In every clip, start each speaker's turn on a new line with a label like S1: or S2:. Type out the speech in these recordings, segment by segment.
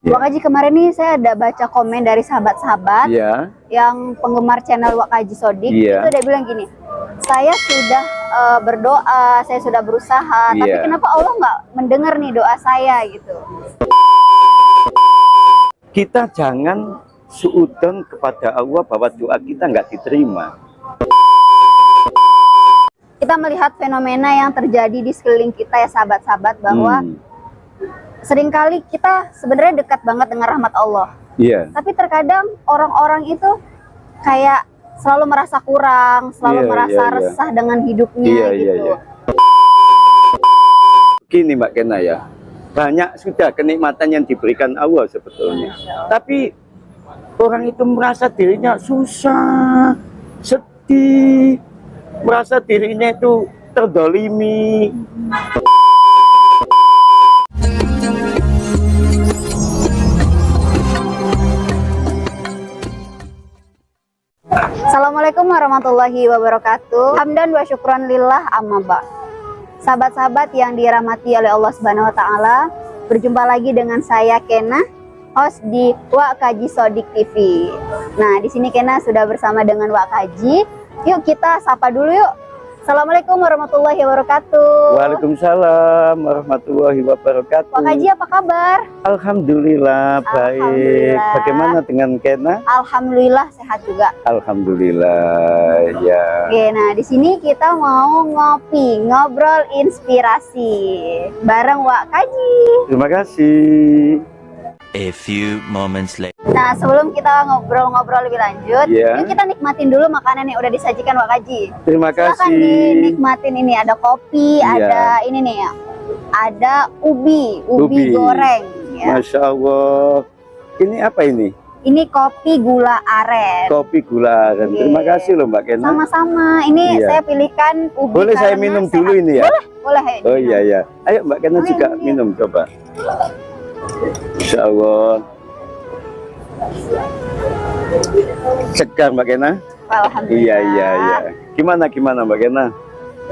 S1: Wak Haji, kemarin nih saya ada baca komen dari sahabat-sahabat yang penggemar channel Wak Haji Sodik. Itu udah bilang gini, saya sudah berdoa, saya sudah berusaha, tapi kenapa Allah nggak mendengar nih doa saya gitu.
S2: Kita jangan suudzon kepada Allah bahwa doa kita nggak diterima.
S1: Kita melihat fenomena yang terjadi di sekeliling kita ya sahabat-sahabat, bahwa seringkali kita sebenarnya dekat banget dengan rahmat Allah. Tapi terkadang orang-orang itu kayak selalu merasa kurang, selalu merasa resah dengan hidupnya gitu.
S2: Begini Mbak Kena ya, banyak sudah kenikmatan yang diberikan Allah sebetulnya. Tapi orang itu merasa dirinya susah, sedih, merasa dirinya itu terdolimi.
S1: Assalamualaikum warahmatullahi wabarakatuh. Hamdan wa syukran lillah, amma ba'd. Sahabat-sahabat yang dirahmati oleh Allah Subhanahu wa taala, berjumpa lagi dengan saya Kena, host di Wak Haji Sodik TV. Nah, di sini Kena sudah bersama dengan Wak Haji. Yuk kita sapa dulu yuk. Assalamualaikum warahmatullahi wabarakatuh.
S2: Waalaikumsalam warahmatullahi wabarakatuh.
S1: Wak Haji, apa kabar?
S2: Alhamdulillah baik. Bagaimana dengan Kena?
S1: Alhamdulillah sehat juga.
S2: Alhamdulillah ya.
S1: Oke, nah di sini kita mau ngopi, ngobrol inspirasi bareng Wak Haji.
S2: Terima kasih.
S3: A few moments later.
S1: Nah, sebelum kita ngobrol-ngobrol lebih lanjut, yuk kita nikmatin dulu makanan yang udah disajikan Wak Haji.
S2: Terima kasih.
S1: Silakan dinikmatin, ini ada kopi, ada ini nih ya, ada ubi goreng. Ya.
S2: Masya Allah. Ini apa ini?
S1: Ini kopi gula aren.
S2: Kopi gula aren. Terima kasih loh Mbak Kena.
S1: Sama-sama. Ini saya pilihkan ubi.
S2: Boleh saya minum dulu ini ya?
S1: Boleh.
S2: Oh iya ya. Ayo Mbak Kena juga minum coba. Insya Allah. Segar Mbak Kena.
S1: Alhamdulillah.
S2: Iya. Gimana Mbak Kena?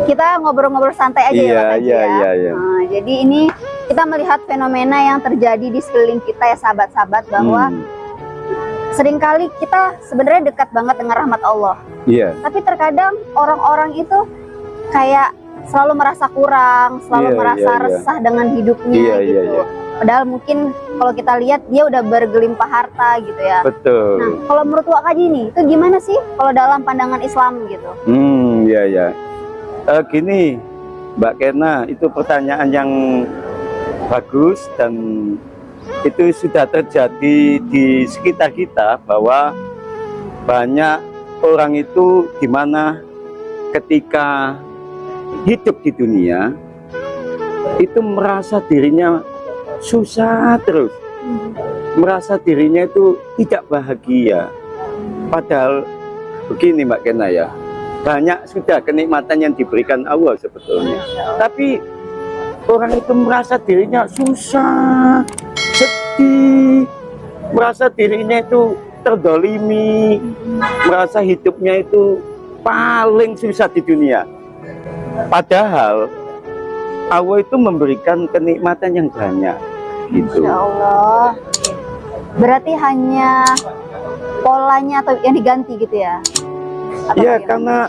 S1: Kita ngobrol-ngobrol santai aja ya Pak Haji ya. Nah, jadi ini kita melihat fenomena yang terjadi di sekeliling kita ya sahabat-sahabat, bahwa seringkali kita sebenarnya dekat banget dengan rahmat Allah. Tapi terkadang orang-orang itu kayak selalu merasa kurang, selalu merasa resah dengan hidupnya gitu. Padahal mungkin kalau kita lihat dia udah bergelimpah harta gitu ya.
S2: Betul.
S1: Nah, kalau menurut Wak Haji nih, itu gimana sih kalau dalam pandangan Islam gitu?
S2: Gini Mbak Kena, itu pertanyaan yang bagus dan itu sudah terjadi di sekitar kita, bahwa banyak orang itu dimana ketika hidup di dunia itu merasa dirinya susah terus, merasa dirinya itu tidak bahagia. Padahal begini Mbak Kena ya, banyak sudah kenikmatan yang diberikan Allah sebetulnya. Tapi orang itu merasa dirinya susah, sedih, merasa dirinya itu terdolimi, merasa hidupnya itu paling susah di dunia. Padahal Allah itu memberikan kenikmatan yang banyak gitu.
S1: Insya Allah. Berarti hanya polanya atau yang diganti gitu ya?
S2: Iya, karena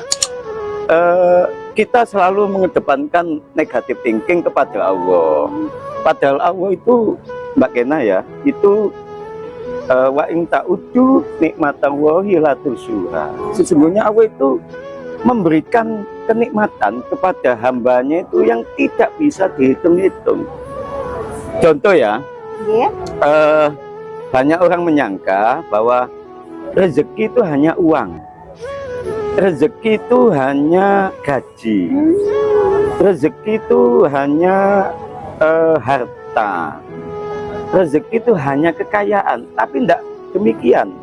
S2: kita selalu mengedepankan negatif thinking kepada Allah. Padahal Allah itu Mbak Kena ya, itu wa in ta'uddu nikmatallahi la tuhsuha. Sesungguhnya Allah itu memberikan kenikmatan kepada hambanya itu yang tidak bisa dihitung-hitung. Contoh ya, banyak orang menyangka bahwa rezeki itu hanya uang, rezeki itu hanya gaji, rezeki itu hanya harta, rezeki itu hanya kekayaan. Tapi tidak demikian.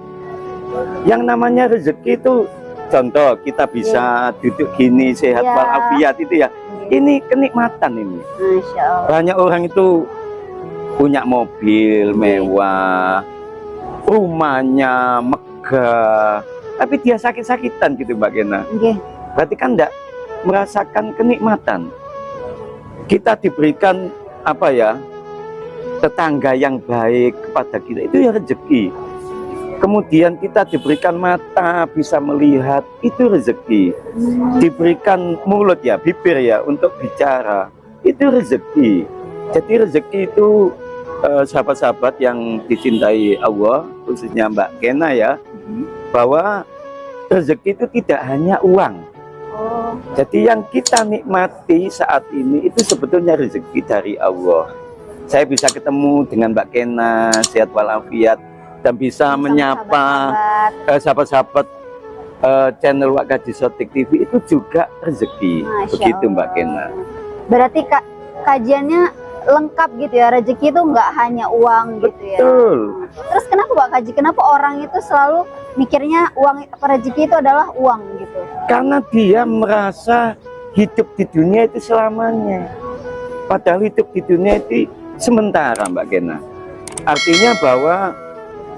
S2: Yang namanya rezeki itu, contoh kita bisa duduk gini sehat walafiat itu ya, ini kenikmatan ini. Banyak orang itu punya mobil mewah, rumahnya megah, tapi dia sakit-sakitan gitu Mbak Kena. Berarti kan tidak merasakan kenikmatan. Kita diberikan apa ya, tetangga yang baik kepada kita, itu ya rezeki. Kemudian kita diberikan mata bisa melihat, itu rezeki. Diberikan mulut ya, bibir ya untuk bicara, itu rezeki. Jadi rezeki itu sahabat-sahabat yang dicintai Allah, khususnya Mbak Kena ya, bahwa rezeki itu tidak hanya uang. Jadi yang kita nikmati saat ini itu sebetulnya rezeki dari Allah. Saya bisa ketemu dengan Mbak Kena sehat walafiat dan bisa menyapa sahabat-sahabat channel Wak Kaji Sotik TV, itu juga rezeki. Begitu Mbak Kena.
S1: Berarti kajiannya lengkap gitu ya, rezeki itu nggak hanya uang gitu ya.
S2: Betul.
S1: Terus kenapa Pak Kaji, kenapa orang itu selalu mikirnya uang, rezeki itu adalah uang gitu?
S2: Karena dia merasa hidup di dunia itu selamanya, padahal hidup di dunia itu sementara Mbak Kena. Artinya bahwa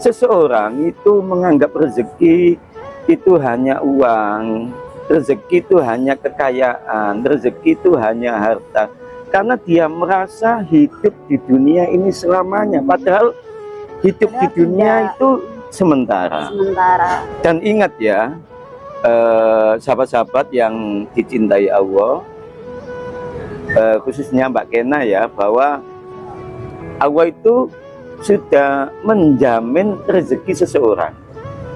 S2: seseorang itu menganggap rezeki itu hanya uang, rezeki itu hanya kekayaan, rezeki itu hanya harta, karena dia merasa hidup di dunia ini selamanya, padahal hidup di dunia itu sementara. Dan ingat ya, sahabat-sahabat yang dicintai Allah, khususnya Mbak Kena ya, bahwa Allah itu sudah menjamin rezeki seseorang.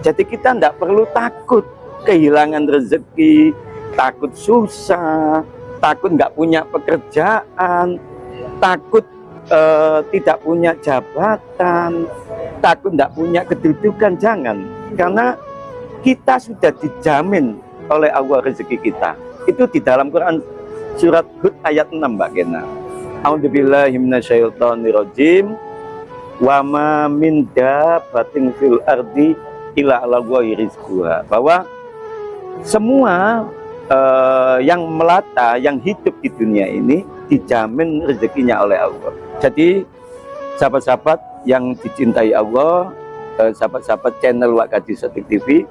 S2: Jadi kita tidak perlu takut kehilangan rezeki, takut susah, takut nggak punya pekerjaan, takut tidak punya jabatan, takut nggak punya kedudukan. Jangan, karena kita sudah dijamin oleh Allah rezeki kita. Itu di dalam Quran surat Hud ayat 6 Mbak Kena. A'udzubillahi minasyaitonirrajim. Wa ma min dabbatin fil ardi illa 'alallahi rizquha. Bahwa semua yang melata, yang hidup di dunia ini dijamin rezekinya oleh Allah. Jadi sahabat-sahabat yang dicintai Allah, sahabat-sahabat channel Wak Kaji Sotik TV,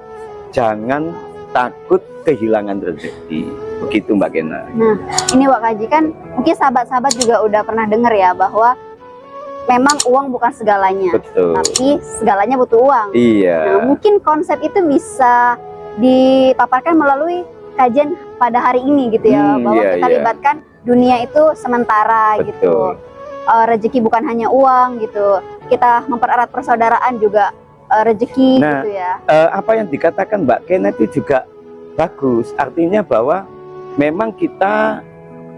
S2: jangan takut kehilangan rezeki. Begitu Mbak Kena.
S1: Nah, ini Wak Kaji kan mungkin sahabat-sahabat juga udah pernah dengar ya, bahwa memang uang bukan segalanya.
S2: Betul.
S1: Tapi segalanya butuh uang.
S2: Iya.
S1: Nah, mungkin konsep itu bisa dipaparkan melalui kajian pada hari ini gitu ya, bahwa kita libatkan dunia itu sementara.
S2: Betul.
S1: Gitu. Rezeki bukan hanya uang gitu. Kita mempererat persaudaraan juga rezeki gitu ya.
S2: Apa yang dikatakan Mbak Kena itu juga bagus. Artinya bahwa memang kita,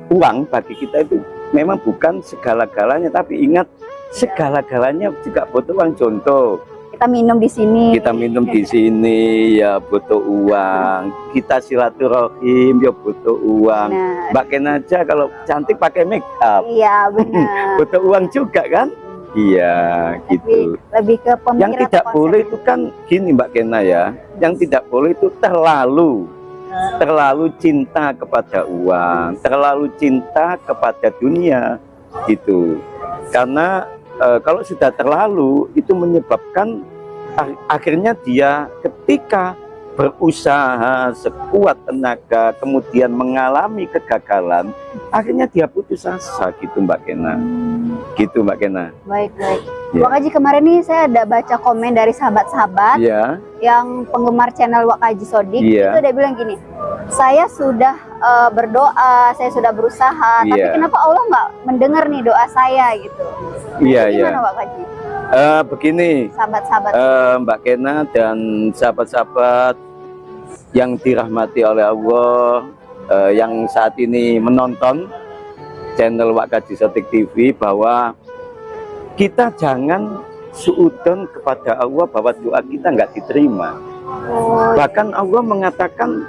S2: uang bagi kita itu memang bukan segala-galanya, tapi ingat segala-galanya juga butuh uang. Contoh,
S1: kita minum di sini.
S2: Kita minum di sini ya butuh uang. Kita silaturahim ya butuh uang.
S1: Benar.
S2: Mbak Kena aja kalau cantik pakai make up.
S1: Iya benar.
S2: Butuh uang juga kan? Iya, gitu.
S1: Lebih ke pemikiran.
S2: Yang tidak boleh itu kan gini Mbak Kena ya. Yang tidak boleh itu terlalu cinta kepada uang, terlalu cinta kepada dunia gitu. Karena kalau sudah terlalu itu menyebabkan akhirnya dia ketika berusaha sekuat tenaga kemudian mengalami kegagalan, akhirnya dia putus asa gitu Mbak Kena. Gitu Mbak Kena.
S1: Baik.
S2: Ya.
S1: Wak Kaji, kemarin nih saya ada baca komen dari sahabat-sahabat yang penggemar channel Wak Kaji Sodik. Itu udah bilang gini, saya sudah berdoa, saya sudah berusaha, tapi kenapa Allah nggak mendengar nih doa saya gitu. Gimana Wak Kaji?
S2: Begini
S1: sahabat-sahabat,
S2: Mbak Kena dan sahabat-sahabat yang dirahmati oleh Allah, yang saat ini menonton channel Wak Kaji Sotik TV, bahwa kita jangan suudzon kepada Allah bahwa doa kita nggak diterima. Bahkan Allah mengatakan,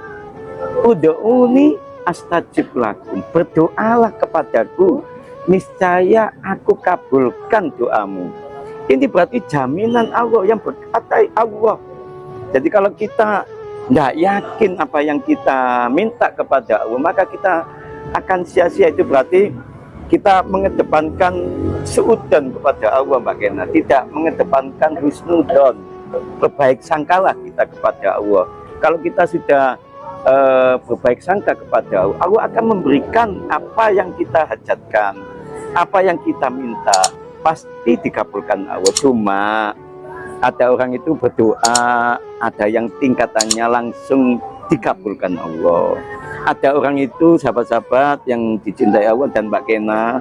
S2: ud'uni astajib lakum, berdoalah kepadaku, niscaya aku kabulkan doamu. Ini berarti jaminan Allah yang berkata Allah. Jadi kalau kita tidak yakin apa yang kita minta kepada Allah, maka kita akan sia-sia. Itu berarti kita mengedepankan suudzon kepada Allah Mbak Kena, tidak mengedepankan husnudzon, berbaik sangkalah kita kepada Allah. Kalau kita sudah berbaik sangka kepada Allah, Allah akan memberikan apa yang kita hajatkan, apa yang kita minta. pasti dikabulkan Allah. Cuma ada orang itu berdoa, ada yang tingkatannya langsung dikabulkan Allah. Ada orang itu sahabat-sahabat yang dicintai Allah dan Mbak Kena,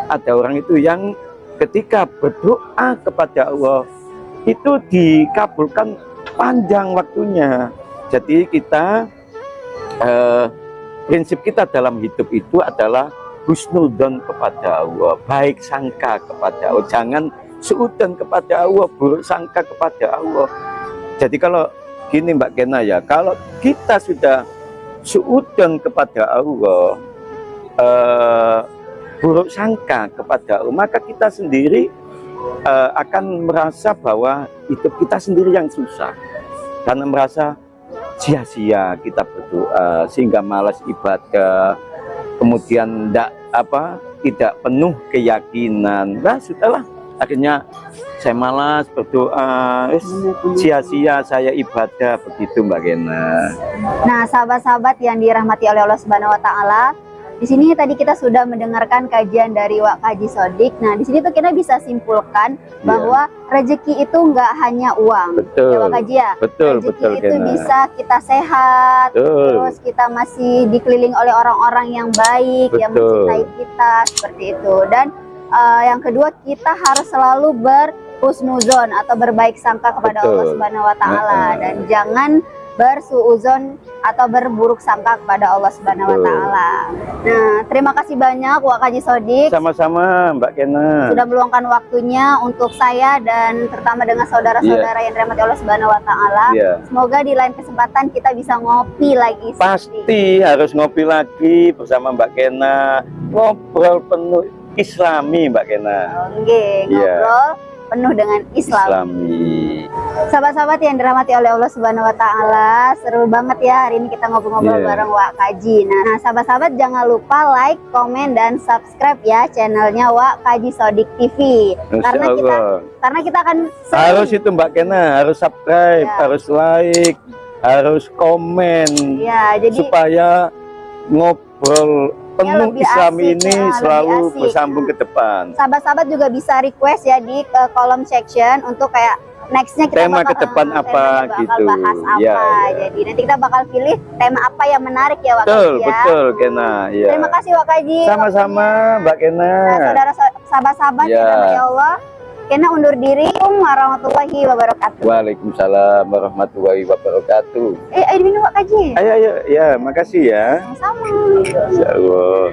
S2: ada orang itu yang ketika berdoa kepada Allah itu dikabulkan panjang waktunya. Jadi kita prinsip kita dalam hidup itu adalah husnudzon kepada Allah, baik sangka kepada Allah, jangan suudzon kepada Allah, buruk sangka kepada Allah. Jadi kalau gini Mbak Kena ya, kalau kita sudah suudzon kepada Allah, buruk sangka kepada Allah, maka kita sendiri akan merasa bahwa hidup kita sendiri yang susah, karena merasa sia-sia kita berdoa sehingga malas ibadah, kemudian tidak penuh keyakinan. Nah sudahlah, akhirnya saya malas berdoa, sia-sia saya ibadah, begitu Mbak Kena.
S1: Nah, sahabat-sahabat yang dirahmati oleh Allah Subhanahu wa taala, di sini tadi kita sudah mendengarkan kajian dari Wak Kaji Sodik. Nah, di sini tuh kita bisa simpulkan bahwa rezeki itu nggak hanya uang.
S2: Betul.
S1: Ya Wak Kaji ya.
S2: Betul,
S1: rezeki
S2: betul
S1: itu
S2: Kena.
S1: bisa kita sehat, terus kita masih dikelilingi oleh orang-orang yang baik, yang mencintai kita, seperti itu. Dan yang kedua, kita harus selalu berhusnuzon atau berbaik sangka kepada Allah Subhanahu wa taala, dan jangan bersuuzon atau berburuk sangka kepada Allah Subhanahu wa taala. Nah, terima kasih banyak Wak Kaji Sodik.
S2: Sama-sama Mbak Kena.
S1: Sudah meluangkan waktunya untuk saya dan terutama dengan saudara-saudara yang dirahmati Allah Subhanahu wa taala. Semoga di lain kesempatan kita bisa ngopi lagi.
S2: Pasti harus ngopi lagi bersama Mbak Kena. Ngobrol penuh Islami Mbak Kena.
S1: Oke, ngobrol penuh dengan Islami. Sahabat-sahabat yang dirahmati oleh Allah Subhanahu wa taala, seru banget ya hari ini kita ngobrol-ngobrol bareng Wak Kaji. Nah, sahabat-sahabat jangan lupa like, komen dan subscribe ya channelnya Wak Kaji Sodik TV. Karena kita akan
S2: harus itu Mbak Kena, harus subscribe, harus like, harus komen. Jadi supaya ngobrol penuh Islam ini selalu bersambung ke depan.
S1: Sahabat-sahabat juga bisa request ya di kolom section untuk kayak nextnya kita
S2: tema ke depan apa gitu.
S1: Bahas apa. Jadi nanti kita bakal pilih tema apa yang menarik ya Wak Kaji ya.
S2: Betul Kena.
S1: Terima kasih Wak Kaji.
S2: Sama-sama Mbak Kena.
S1: Nah, saudara sahabat-sahabat yang dirahmati Allah, Kena undur diri. Warahmatullahi wabarakatuh.
S2: Waalaikumsalam warahmatullahi wabarakatuh.
S1: Ayo minum Wak Kaji.
S2: Ayo, ya, makasih ya.
S1: Sama-sama.
S2: Insyaallah.